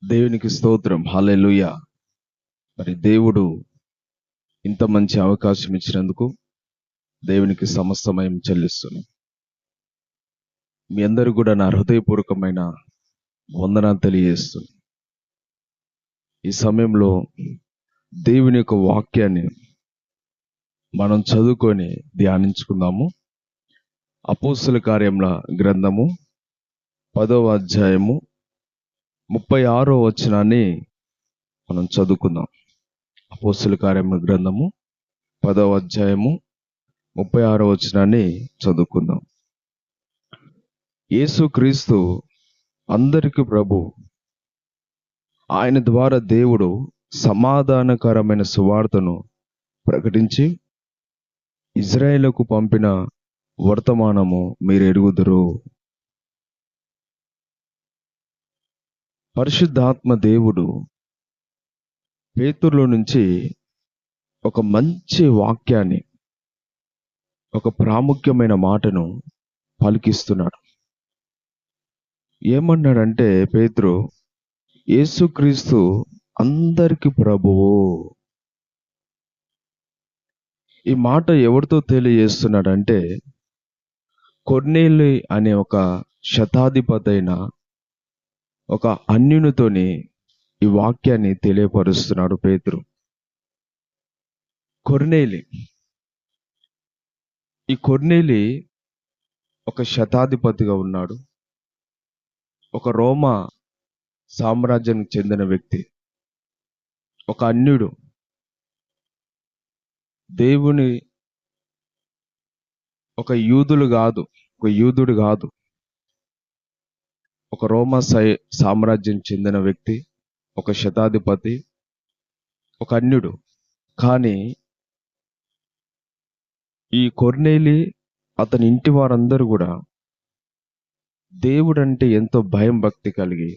దేవునికి స్తోత్రం. హల్లెలూయా. మరి దేవుడు ఇంత మంచి అవకాశం ఇచ్చినందుకు దేవునికి సమస్తమయం చెల్లిస్తున్నాను. మీ అందరూ కూడా నా హృదయపూర్వకమైన వందనాలు తెలియజేస్తున్నాను. ఈ సమయంలో దేవుని యొక్క వాక్యాన్ని మనం చదువుకొని ధ్యానించుకుందాము. అపోస్తల కార్యముల గ్రంథము 10వ అధ్యాయము 36వ వచనాన్ని మనం చదువుకుందాం. అపోస్తల కార్యముల గ్రంథము 10వ అధ్యాయము 36వ వచనాన్ని చదువుకుందాం. యేసుక్రీస్తు అందరికి ప్రభు, ఆయన ద్వారా దేవుడు సమాధానకరమైన సువార్తను ప్రకటించి ఇజ్రాయేలుకు పంపిన వర్తమానము మీరు ఎరుగుదురు. పరిశుద్ధాత్మ దేవుడు పేతురులో నుంచి ఒక మంచి వాక్యాన్ని, ఒక ప్రాముఖ్యమైన మాటను పలికిస్తున్నాడు. ఏమన్నాడంటే పేతురు, యేసుక్రీస్తు అందరికి ప్రభువు. ఈ మాట ఎవరితో తెలియజేస్తున్నాడంటే కొర్నేలి అనే ఒక శతాధిపతి అయిన ఒక అన్యునితోని ఈ వాక్యాన్ని తెలియపరుస్తున్నాడు పేతురు. కొర్నేలి, ఈ కొర్నేలి ఒక శతాధిపతిగా ఉన్నాడు. ఒక రోమా సామ్రాజ్యానికి చెందిన వ్యక్తి, ఒక అన్యుడు. దేవుని ఒక యూదుడు కాదు, ఒక రోమా సామ్రాజ్యం చెందిన వ్యక్తి, ఒక శతాధిపతి, ఒక అన్యుడు. కానీ ఈ కొర్నేలి అతని ఇంటి వారందరూ కూడా దేవుడంటే ఎంతో భయం భక్తి కలిగి,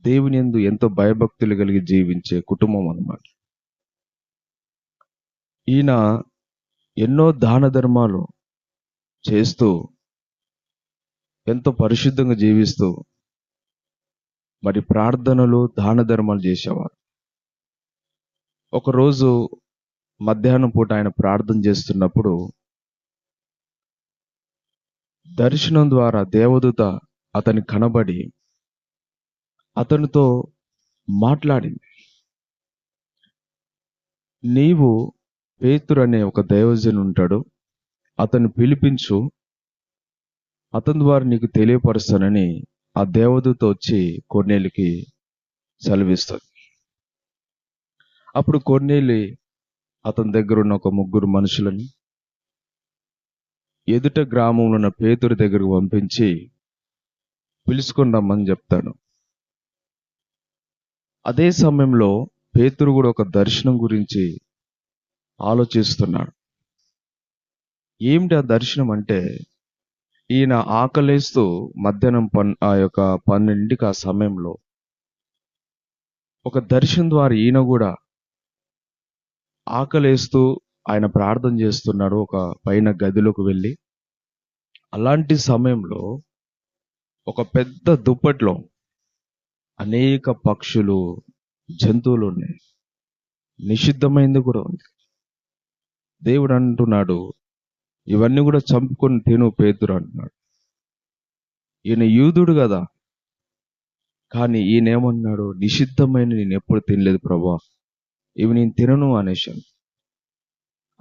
దేవుని యందు ఎంతో భయభక్తులు కలిగి జీవించే కుటుంబం అన్నమాట. ఈయన ఎన్నో దాన ధర్మాలు చేస్తూ ఎంతో పరిశుద్ధంగా జీవిస్తూ మరి ప్రార్థనలు దాన ధర్మాలు చేసేవారు. ఒకరోజు మధ్యాహ్నం పూట ఆయన ప్రార్థన చేస్తున్నప్పుడు దర్శనం ద్వారా దేవదూత అతని కనబడి అతనితో మాట్లాడింది. నీవు పేతురు అనే ఒక దైవజనుడు ఉంటాడు, అతను పిలిపించు, అతని ద్వారా నీకు తెలియపరుస్తానని ఆ దేవదూత వచ్చి కొర్నేలికి సెలవిస్తుంది. అప్పుడు కొర్నేలి అతని దగ్గర ఉన్న ఒక ముగ్గురు మనుషులని ఎదుట గ్రామంలో ఉన్న పేతురు దగ్గరకు పంపించి పిలుచుకొని రమ్మని చెప్తాడు. అదే సమయంలో పేతురు కూడా ఒక దర్శనం గురించి ఆలోచిస్తున్నాడు. ఏమిటి ఆ దర్శనం అంటే, ఈయన ఆకలేస్తూ మధ్యాహ్నం 12కి ఆ సమయంలో ఒక దర్శనం ద్వారా ఈయన కూడా ఆకలేస్తూ ఆయన ప్రార్థన చేస్తున్నాడు ఒక పైన గదిలోకి వెళ్ళి. అలాంటి సమయంలో ఒక పెద్ద దుప్పట్లో అనేక పక్షులు, జంతువులు ఉన్నాయి. నిషిద్ధమైంది కూడా ఉంది. దేవుడు అంటున్నాడు, ఇవన్నీ కూడా చంపుకొని తిను పేతురు అంటున్నాడు. ఈయన యూదుడు కదా, కానీ ఈయన ఏమన్నాడు, నిషిద్ధమైన నేను ఎప్పుడు తినలేదు ప్రభా, ఇవి నేను తినను అనేశాను.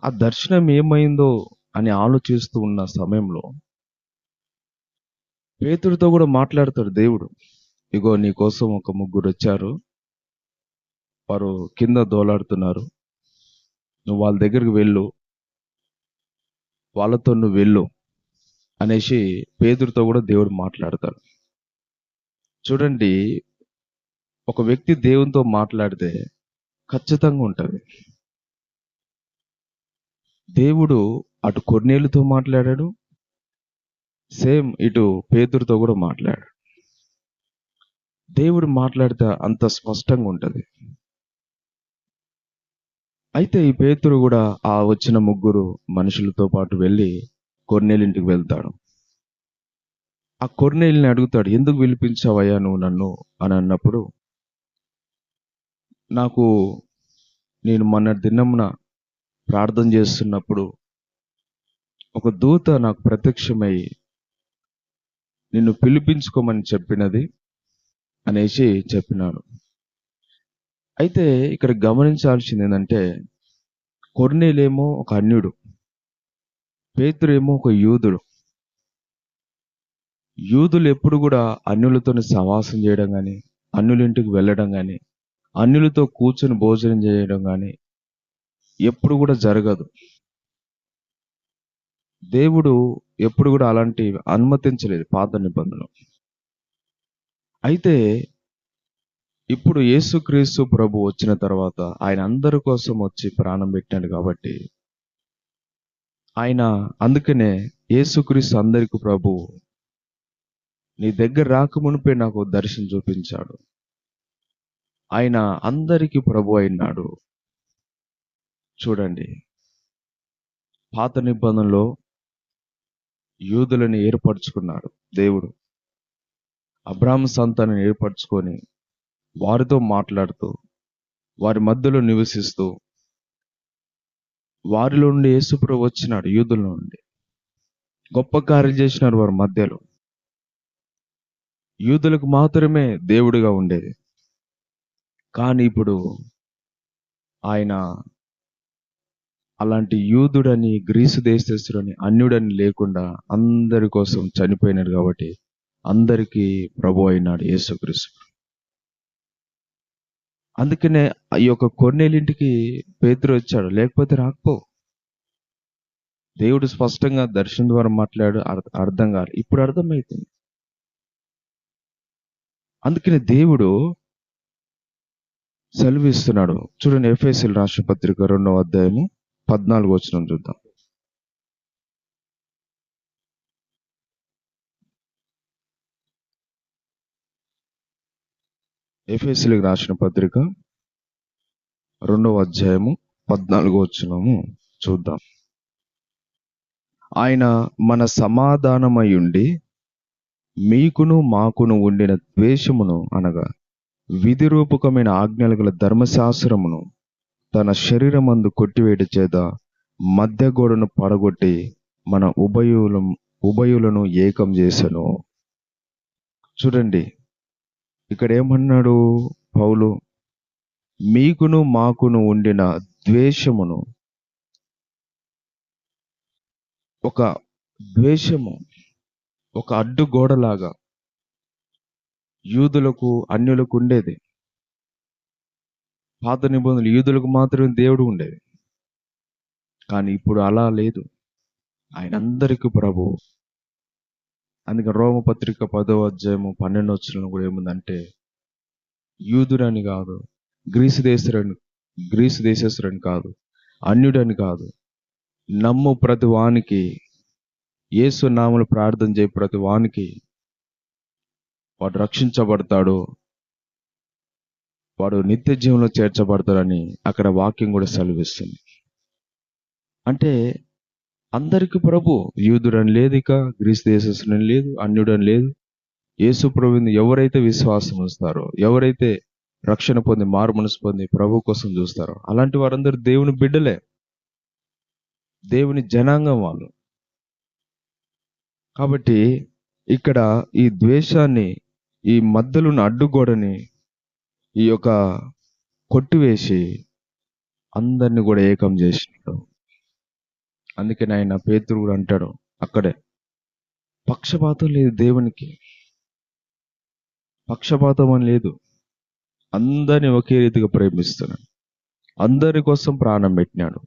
ఆ దర్శనం ఏమైందో అని ఆలోచిస్తూ ఉన్న సమయంలో పేతురుతో కూడా మాట్లాడతాడు దేవుడు. ఇగో నీ కోసం ఒక ముగ్గురు వచ్చారు, వారు కింద దోలాడుతున్నారు, నువ్వు వాళ్ళ దగ్గరికి వెళ్ళు, వాళ్ళతో నువ్వు వెళ్ళు అనేసి పేతురుతో కూడా దేవుడు మాట్లాడతాడు. చూడండి, ఒక వ్యక్తి దేవునితో మాట్లాడితే ఖచ్చితంగా ఉంటుంది. దేవుడు అటు కొర్నేలుతో మాట్లాడాడు, సేమ్ ఇటు పేతురుతో కూడా మాట్లాడాడు. దేవుడు మాట్లాడితే అంత స్పష్టంగా ఉంటుంది. అయితే ఈ పేతురు కూడా ఆ వచ్చిన ముగ్గురు మనుషులతో పాటు వెళ్ళి కొర్నేలు ఇంటికి వెళ్తాడు. ఆ కొర్నేలిని అడుగుతాడు, ఎందుకు పిలిపించావయ్యా నువ్వు నన్ను అని అన్నప్పుడు, నాకు నేను మొన్న దినమున ప్రార్థన చేస్తున్నప్పుడు ఒక దూత నాకు ప్రత్యక్షమై నిన్ను పిలిపించుకోమని చెప్పినది అనేసి చెప్పినాడు. అయితే ఇక్కడ గమనించాల్సింది ఏంటంటే, కొర్నేలేమో ఒక అన్యుడు, పేతురేమో ఒక యూదుడు. యూదులు ఎప్పుడు కూడా అన్యులతో సహవాసం చేయడం కానీ, అన్యుల ఇంటికి వెళ్ళడం కానీ, అన్యులతో కూర్చొని భోజనం చేయడం కానీ ఎప్పుడు కూడా జరగదు. దేవుడు ఎప్పుడు కూడా అలాంటి అనుమతించలేదు పాత నిబంధనలు. అయితే ఇప్పుడు యేసుక్రీస్తు ప్రభు వచ్చిన తర్వాత ఆయన అందరి కోసం వచ్చి ప్రాణం పెట్టాడు కాబట్టి, ఆయన అందుకనే యేసుక్రీస్తు అందరికి ప్రభు నీ దగ్గర రాకమునిపే నాకు దర్శనం చూపించాడు. ఆయన అందరికీ ప్రభు అయినాడు. చూడండి, పాత నిబంధనలో యూదులను ఏర్పరచుకున్నాడు దేవుడు. అబ్రాహాము సంతానాన్ని ఏర్పరచుకొని వారితో మాట్లాడుతూ, వారి మధ్యలో నివసిస్తూ, వారిలో నుండి యేసుప్రభు వచ్చినాడు. యూదుల నుండి గొప్ప కార్యం చేసినారు వారి మధ్యలో. యూదులకు మాత్రమే దేవుడిగా ఉండేది. కానీ ఇప్పుడు ఆయన అలాంటి యూదుడని, గ్రీసు దేశస్థుడని, అన్యుడని లేకుండా అందరి కోసం చనిపోయినాడు కాబట్టి అందరికీ ప్రభు అయినాడు యేసుక్రీస్తు. అందుకనే ఈ యొక్క కొర్నేలింటికి పేతురు వచ్చాడు, లేకపోతే రాకపో. దేవుడు స్పష్టంగా దర్శనం ద్వారా మాట్లాడు, అర్థం కాదు. ఇప్పుడు అర్థమవుతుంది. అందుకనే దేవుడు సెలవిస్తున్నాడు. చూడండి, ఎఫెసీయుల రాసిన పత్రిక 2వ అధ్యాయము 14వ వచనం చూద్దాం. ఎఫెసీయులకు రాసిన పత్రిక 2వ అధ్యాయము 14వ వచనము చూద్దాం. ఆయన మన సమాధానమయుండి మీకును మాకును ఉండిన ద్వేషమును, అనగా విధి రూపకమైన ఆజ్ఞలు గల ధర్మశాస్త్రమును తన శరీరమందు కొట్టివేట చేత మధ్య గోడను పడగొట్టి మన ఉభయులను ఏకం చేసెను. చూడండి, ఇక్కడ ఏమన్నాడు పౌలు? మీకును మాకును ఉండిన ద్వేషమును, ఒక ద్వేషము, ఒక అడ్డుగోడలాగా యూదులకు అన్యులకు ఉండేది. పాత నిబంధనలు యూదులకు మాత్రమే దేవుడు ఉండేది. కానీ ఇప్పుడు అలా లేదు. ఆయన అందరికీ ప్రభు. అందుకే రోమపత్రిక 10వ అధ్యాయము 12వ వచనంలో కూడా ఏముందంటే, యూదుడని కాదు, గ్రీసు దేశస్తుడని కాదు, అన్యుడని కాదు, నమ్ము ప్రతి వానికి, యేసు నామములో ప్రార్థన చేయ ప్రతి వానికి వాడు రక్షించబడతాడు, వాడు నిత్య జీవంలో చేర్చబడతాడని అక్కడ వాక్యం కూడా సెలవిస్తుంది. అంటే అందరికి ప్రభు. యూదుడని లేదు, ఇక గ్రీసు దేశస్తుడని లేదు, అన్యుడని లేదు. యేసు ప్రభుని ఎవరైతే విశ్వాసం ఉంచుతారో, ఎవరైతే రక్షణ పొంది మారు మనసు పొంది ప్రభు కోసం చూస్తారో, అలాంటి వారందరూ దేవుని బిడ్డలే, దేవుని జనాంగం వాళ్ళు. కాబట్టి ఇక్కడ ఈ ద్వేషాన్ని, ఈ మధ్యలో ఉన్న అడ్డుగోడని ఈ యొక్క కొట్టివేసి అందరిని కూడా ఏకం చేసినాడు. అందుకని ఆయన పేతురు కూడా అంటాడు అక్కడే, పక్షపాతం లేదు దేవునికి, పక్షపాతం అని లేదు. అందరిని ఒకే రీతిగా ప్రేమిస్తున్నాడు, అందరి కోసం ప్రాణం పెట్టినాడు,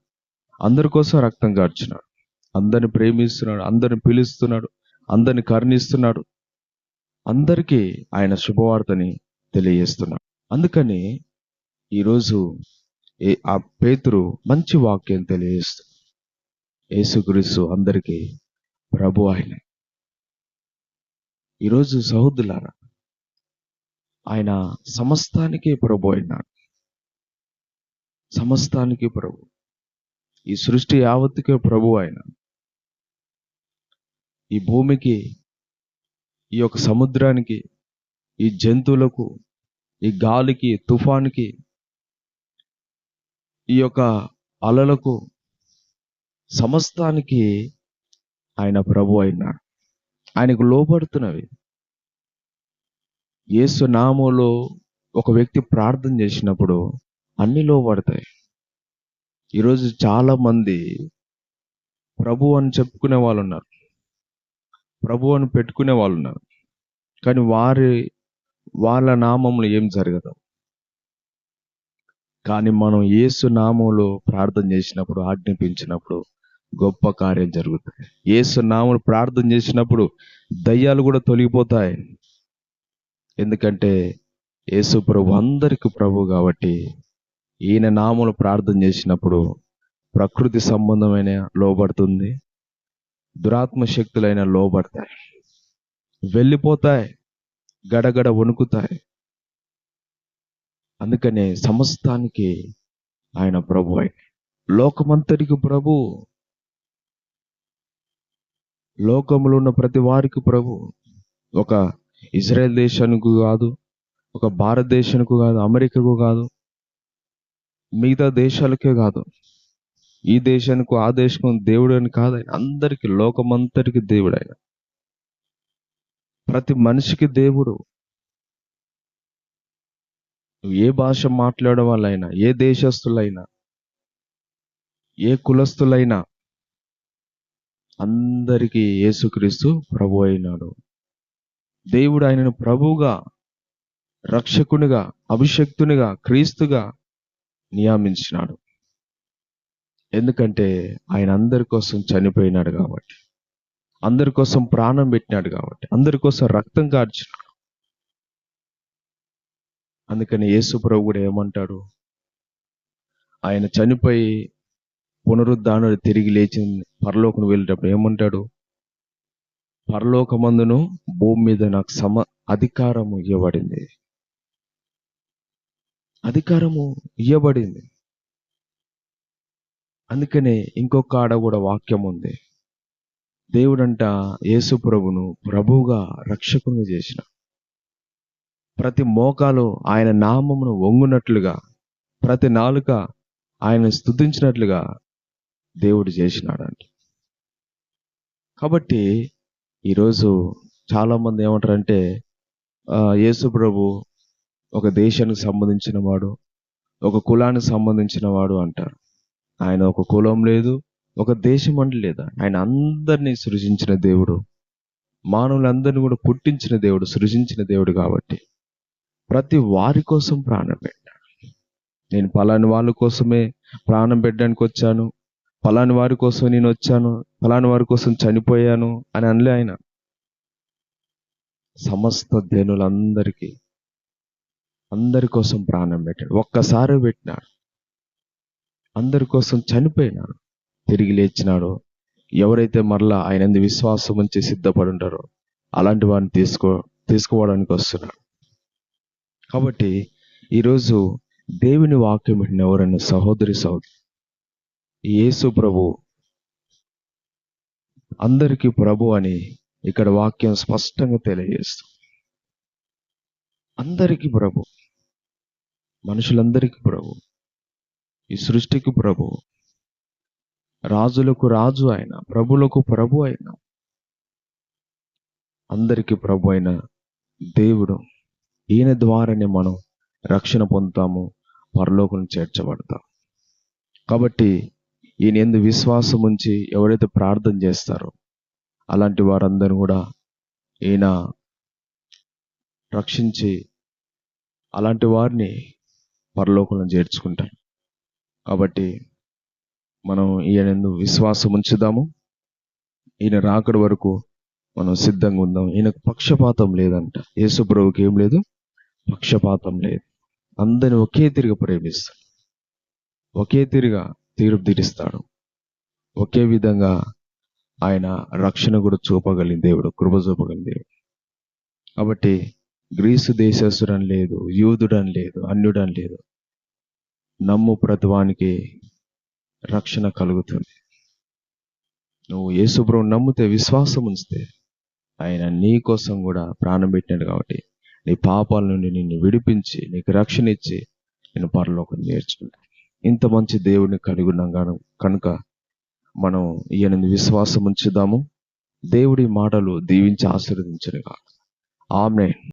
అందరి కోసం రక్తం కార్చినాడు, అందరిని ప్రేమిస్తున్నాడు, అందరిని పిలుస్తున్నాడు, అందరిని కరుణిస్తున్నాడు, అందరికీ ఆయన శుభవార్తని తెలియజేస్తున్నాడు. అందుకని ఈరోజు ఆ పేతురు మంచి వాక్యం తెలియజేస్తాడు. యేసుక్రీస్తు అందరికీ ప్రభు. ఆయన ఈరోజు సహోదరులారా, ఆయన సమస్తానికి ప్రభు అయినాడు. సమస్తానికి ప్రభు, ఈ సృష్టి యావత్తుకే ప్రభు. ఆయన ఈ భూమికి, ఈ యొక్క సముద్రానికి, ఈ జంతువులకు, ఈ గాలికి, తుఫానుకి, ఈ యొక్క అలలకు, సమస్తానికి ఆయన ప్రభు అయినాడు. ఆయనకు లోబడుతున్నవి. యేసు నామములో ఒక వ్యక్తి ప్రార్థన చేసినప్పుడు అన్ని లోబడతాయి. ఈరోజు చాలా మంది ప్రభు అని చెప్పుకునే వాళ్ళు ఉన్నారు, ప్రభు అని పెట్టుకునే వాళ్ళు ఉన్నారు, కానీ వాళ్ళ నామంలో ఏం జరగదు. కానీ మనం యేసు నామంలో ప్రార్థన చేసినప్పుడు, ఆజ్ఞాపించినప్పుడు గొప్ప కార్యం జరుగుతుంది. యేసు నామములో ప్రార్థన చేసినప్పుడు దయ్యాలు కూడా తొలగిపోతాయి. ఎందుకంటే యేసు ప్రభు అందరికి ప్రభు కాబట్టి, ఈయన నామములో ప్రార్థన చేసినప్పుడు ప్రకృతి సంబంధమైన లోబడుతుంది, దురాత్మ శక్తులైన లోబడతాయి, వెళ్ళిపోతాయి, గడగడ వణుకుతాయి. అందుకనే సమస్తానికి ఆయన ప్రభు ఆయన, లోకమంతటికి ప్రభు, లోకంలో ఉన్న ప్రతి వారికి ప్రభు. ఒక ఇజ్రాయెల్ దేశానికి కాదు, ఒక భారతదేశానికి కాదు, అమెరికాకు కాదు, మిగతా దేశాలకే కాదు, ఈ దేశానికి ఆ దేశం దేవుడు అని కాదు. ఆయన అందరికీ, లోకమంతటికి దేవుడు ఆయన. ప్రతి మనిషికి దేవుడు. నువ్వు ఏ భాష మాట్లాడే వాళ్ళైనా, ఏ దేశస్తులైనా, ఏ కులస్తులైనా అందరికీ యేసుక్రీస్తు ప్రభు అయినాడు. దేవుడు ఆయనను ప్రభువుగా, రక్షకునిగా, అభిషక్తునిగా, క్రీస్తుగా నియమించినాడు. ఎందుకంటే ఆయన అందరి కోసం చనిపోయినాడు కాబట్టి, అందరి కోసం ప్రాణం పెట్టినాడు కాబట్టి, అందరి కోసం రక్తం కార్చినాడు. అందుకని యేసు ప్రభు కూడా ఏమంటాడు, ఆయన చనిపోయి పునరుద్ధానుడు తిరిగి లేచి పరలోకం వెళ్ళేటప్పుడు ఏమంటాడు, పరలోకమందును భూమి మీద నాకు అధికారము ఇవ్వబడింది, అధికారము ఇవ్వబడింది. అందుకనే ఇంకొక ఆడ కూడా వాక్యం ఉంది. దేవుడంట యేసు ప్రభును ప్రభువుగా, రక్షకుని చేసిన, ప్రతి మోకాలు ఆయన నామమును వంగునట్లుగా, ప్రతి నాలుక ఆయన స్తుతించినట్లుగా దేవుడు చేసినాడంట. కాబట్టి ఈరోజు చాలా మంది ఏమంటారంటే యేసు ప్రభు ఒక దేశానికి సంబంధించిన వాడు, ఒక కులానికి సంబంధించిన వాడు అంటారు. ఆయన ఒక కులం లేదు, ఒక దేశం అంటే లేదా. ఆయన అందరినీ సృజించిన దేవుడు, మానవులందరినీ కూడా పుట్టించిన దేవుడు, సృజించిన దేవుడు కాబట్టి ప్రతి వారి కోసం ప్రాణం పెట్టాడు. నేను పలాని వాళ్ళ కోసమే ప్రాణం పెట్టడానికి వచ్చాను, పలాని వారి కోసం నేను వచ్చాను, పలాని వారి కోసం చనిపోయాను అని అనలే ఆయన. సమస్త జనులందరికీ, అందరి కోసం ప్రాణం పెట్టాడు. ఒక్కసారి పెట్టినాడు, అందరి కోసం చనిపోయినాడు, తిరిగి లేచినాడు. ఎవరైతే మరలా ఆయన యందు విశ్వాసం ఉంచి సిద్ధపడి ఉంటారో అలాంటి వారిని తీసుకోవడానికి వస్తున్నాడు. కాబట్టి ఈరోజు దేవుని వాక్యం విన్న ఎవరైనా సహోదరి యేసు ప్రభు అందరికీ ప్రభు అని ఇక్కడ వాక్యం స్పష్టంగా తెలియజేస్తుంది. అందరికీ ప్రభు, మనుషులందరికీ ప్రభు, ఈ సృష్టికి ప్రభు, రాజులకు రాజు ఆయన, ప్రభులకు ప్రభు అయిన, అందరికీ ప్రభు అయిన దేవుడు. ఈయన ద్వారానే మనం రక్షణ పొందుతాము, పరలోకం చేర్చబడతాం. కాబట్టి ఈయన యందు విశ్వాసం ఉంచి ఎవరైతే ప్రార్థన చేస్తారో అలాంటి వారందరూ కూడా ఈయన రక్షించి అలాంటి వారిని పరలోకంలో చేర్చుకుంటారు. కాబట్టి మనం ఈయన యందు విశ్వాసం ఉంచుదాము. ఈయన రాకడ వరకు మనం సిద్ధంగా ఉందాం. ఈయనకు పక్షపాతం లేదంట. యేసు ప్రభువుకి ఏం లేదు, పక్షపాతం లేదు. అందరిని ఒకే తిరిగి ప్రేమిస్తాడు, ఒకే తిరిగా తీర్పు తీరుస్తాడు. ఒకే విధంగా ఆయన రక్షణ కూడా చూపగలిగిన దేవుడు, కృప చూపగలిగిన దేవుడు. కాబట్టి గ్రీసు దేశస్తుడని లేదు, యూదుడని లేదు, అన్యుడని లేదు, నమ్ము ప్రతివానికి రక్షణ కలుగుతుంది. నువ్వు యేసు ప్రభువుని నమ్మితే, విశ్వాసం ఉంచితే ఆయన నీ కోసం కూడా ప్రాణం పెట్టినాడు కాబట్టి నీ పాపాల నుండి నిన్ను విడిపించి నీకు రక్షణ ఇచ్చి నేను పరలోకం నేర్చుకున్నాను. ఇంత మంచి దేవుడిని కలిగి ఉన్నాం కనుక మనం ఈయన విశ్వాసం ఉంచుదాము. దేవుడి మాటలు దీవించి ఆశీర్వదించునుగాక. ఆమేన్.